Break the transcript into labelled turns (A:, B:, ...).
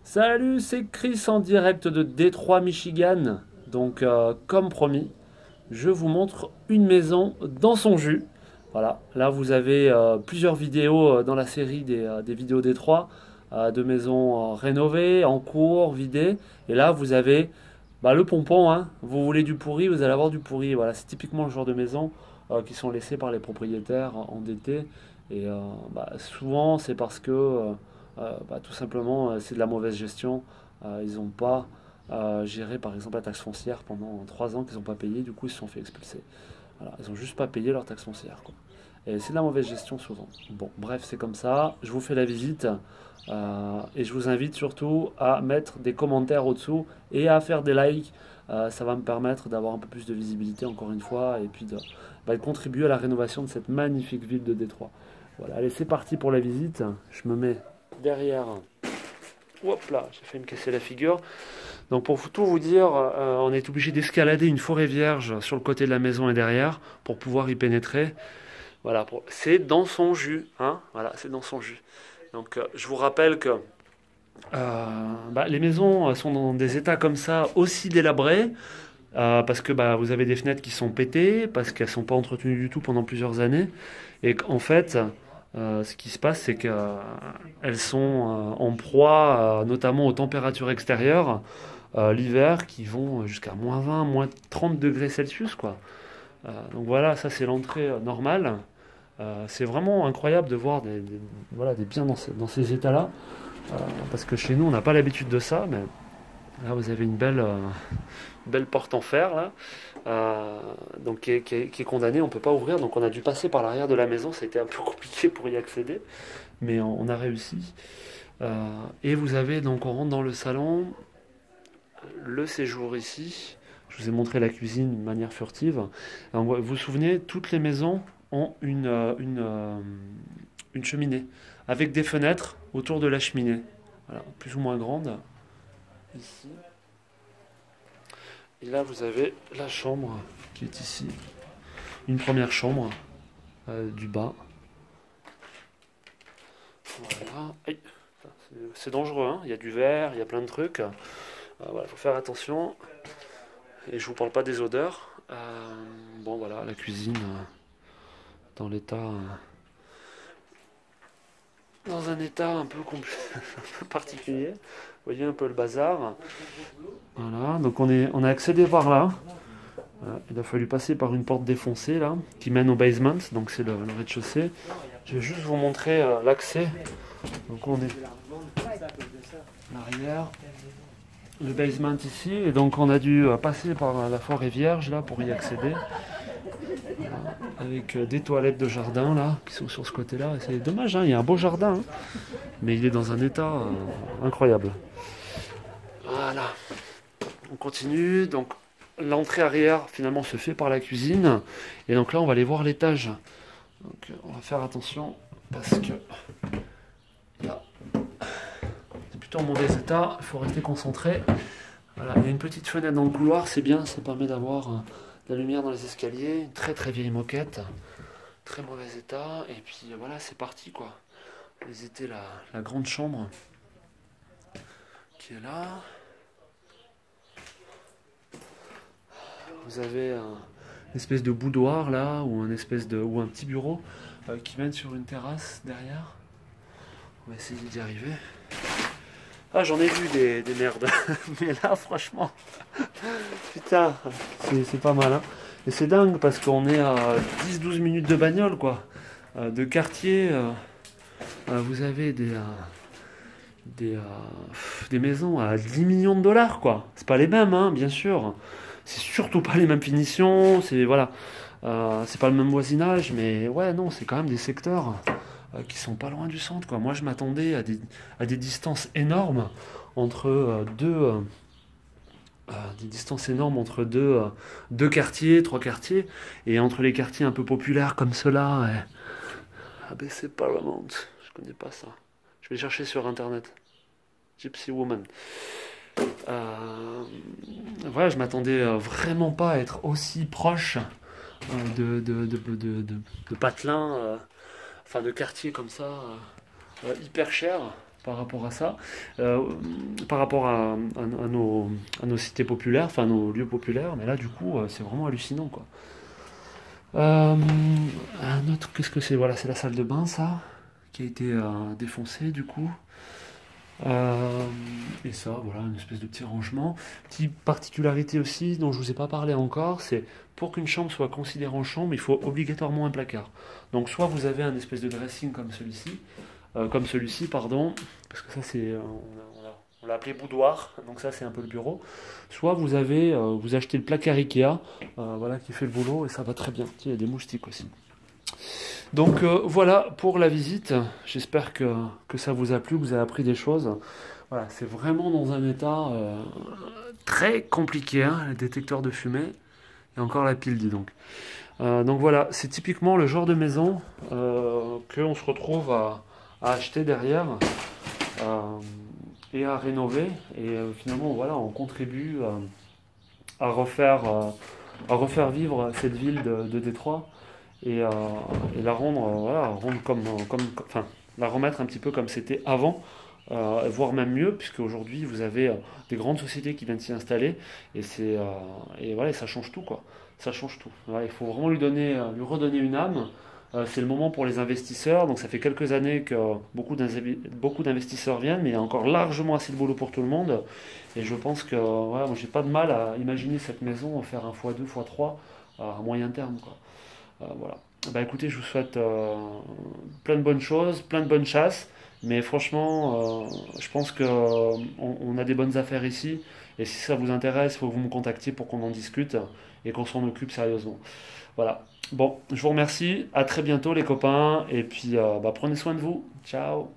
A: Salut, c'est Chris en direct de Détroit, Michigan. Donc, comme promis, je vous montre une maison dans son jus. Voilà, là vous avez plusieurs vidéos dans la série des vidéos Détroit, de maisons rénovées, en cours, vidées. Et là vous avez le pompon, hein. Vous voulez du pourri, vous allez avoir du pourri. Voilà, c'est typiquement le genre de maison qui sont laissées par les propriétaires endettés. Et souvent c'est parce que tout simplement c'est de la mauvaise gestion. Ils n'ont pas géré par exemple la taxe foncière pendant 3 ans qu'ils n'ont pas payé, du coup ils se sont fait expulser. Voilà, ils n'ont juste pas payé leur taxe foncière, quoi. Et c'est de la mauvaise gestion souvent. Bon, bref, c'est comme ça. Je vous fais la visite et je vous invite surtout à mettre des commentaires au-dessous et à faire des likes. Ça va me permettre d'avoir un peu plus de visibilité encore une fois et puis de contribuer à la rénovation de cette magnifique ville de Détroit. Voilà, allez, c'est parti pour la visite. Je me mets derrière. Hop là, j'ai failli me casser la figure. Donc pour tout vous dire, on est obligé d'escalader une forêt vierge sur le côté de la maison et derrière pour pouvoir y pénétrer. Voilà, c'est dans son jus, hein. Voilà, c'est dans son jus. Donc je vous rappelle que les maisons sont dans des états comme ça aussi délabrés parce que vous avez des fenêtres qui sont pétées, parce qu'elles sont pas entretenues du tout pendant plusieurs années et qu'en fait ce qui se passe, c'est qu'elles sont en proie notamment aux températures extérieures l'hiver qui vont jusqu'à -20, -30 degrés Celsius, quoi. Donc voilà, ça c'est l'entrée normale. C'est vraiment incroyable de voir voilà, des biens dans ces états-là, parce que chez nous on n'a pas l'habitude de ça, mais là vous avez une belle porte en fer là, donc qui est condamnée, on ne peut pas ouvrir, donc on a dû passer par l'arrière de la maison, ça a été un peu compliqué pour y accéder, mais on a réussi. Et vous avez donc, on rentre dans le salon, le séjour ici. Je vous ai montré la cuisine de manière furtive. Alors, vous vous souvenez, toutes les maisons ont une cheminée avec des fenêtres autour de la cheminée. Voilà, plus ou moins grande. Ici. Et là, vous avez la chambre qui est ici. Une première chambre du bas. Voilà. Aïe. C'est dangereux, hein. Il y a du verre, il y a plein de trucs. Voilà, faut faire attention. Et je vous parle pas des odeurs. Bon voilà, la cuisine dans dans un état un peu un peu particulier. Vous voyez un peu le bazar. Voilà, donc on a accédé par là. Il a fallu passer par une porte défoncée là, qui mène au basement, donc c'est le rez-de-chaussée. Je vais juste vous montrer l'accès. Donc on est l'arrière. Le basement ici, et donc on a dû passer par la forêt vierge là pour y accéder. Voilà. Avec des toilettes de jardin là qui sont sur ce côté là. C'est dommage, hein, il y a un beau jardin, hein, mais il est dans un état incroyable. Voilà, on continue. Donc l'entrée arrière finalement se fait par la cuisine, et donc là on va aller voir l'étage. Donc on va faire attention parce que là c'est plutôt en mauvais état, il faut rester concentré. Voilà, il y a une petite fenêtre dans le couloir, c'est bien, ça permet d'avoir de la lumière dans les escaliers. Une très très vieille moquette, très mauvais état, et puis voilà, c'est parti quoi. Vous étiez la grande chambre qui est là. Vous avez une espèce de boudoir là, ou ou un petit bureau qui mène sur une terrasse derrière. On va essayer d'y arriver. Ah, j'en ai vu des merdes, mais là franchement, putain, c'est pas mal, hein. Et c'est dingue parce qu'on est à 10-12 minutes de bagnole, quoi. De quartier, vous avez des maisons à 10 millions de dollars, quoi. C'est pas les mêmes, hein, bien sûr. C'est surtout pas les mêmes finitions, voilà. C'est pas le même voisinage, mais ouais, non, c'est quand même des secteurs qui sont pas loin du centre, quoi. Moi, je m'attendais à des distances énormes entre des distances énormes entre deux quartiers, trois quartiers, et entre les quartiers un peu populaires comme ceux-là. Ah ben c'est Paramount, je connais pas ça. Je vais chercher sur internet. Gypsy Woman. Voilà, je m'attendais vraiment pas à être aussi proche de patelins, enfin de quartiers comme ça, hyper chers. par rapport à ça, euh, par rapport à nos cités populaires, enfin nos lieux populaires, mais là du coup c'est vraiment hallucinant quoi. Un autre, qu'est-ce que c'est? Voilà, c'est la salle de bain ça, qui a été défoncée du coup. Euh, et ça, voilà, une espèce de petit rangement. Petite particularité aussi dont je vous ai pas parlé encore, c'est pour qu'une chambre soit considérée en chambre, il faut obligatoirement un placard. Donc soit vous avez un espèce de dressing comme celui-ci, pardon, parce que ça c'est, on l'a appelé boudoir, donc ça c'est un peu le bureau. Soit vous achetez le placard Ikea, voilà, qui fait le boulot et ça va très bien. Tiens, il y a des moustiques aussi. Donc voilà pour la visite. J'espère que ça vous a plu, que vous avez appris des choses. Voilà, c'est vraiment dans un état très compliqué, hein, le détecteur de fumée. Et encore la pile, dis donc. Donc voilà, c'est typiquement le genre de maison qu'on se retrouve à acheter derrière euh, et à rénover. Et finalement, voilà, on contribue à à refaire vivre cette ville de Détroit et, et la rendre, voilà, rendre enfin, la remettre un petit peu comme c'était avant, voire même mieux, puisque aujourd'hui vous avez des grandes sociétés qui viennent s'y installer et voilà, et ça change tout quoi. Ça change tout. Voilà, il faut vraiment lui redonner une âme. C'est le moment pour les investisseurs, donc ça fait quelques années que beaucoup d'investisseurs viennent, mais il y a encore largement assez de boulot pour tout le monde. Et je pense que voilà, moi j'ai pas de mal à imaginer cette maison faire un fois 2 fois 3 à moyen terme, quoi. Voilà. Bah écoutez, je vous souhaite plein de bonnes choses, plein de bonnes chasses, mais franchement, je pense que on a des bonnes affaires ici, et si ça vous intéresse, il faut que vous me contactiez pour qu'on en discute et qu'on s'en occupe sérieusement. Voilà. Bon, je vous remercie, à très bientôt les copains, et puis bah, prenez soin de vous. Ciao.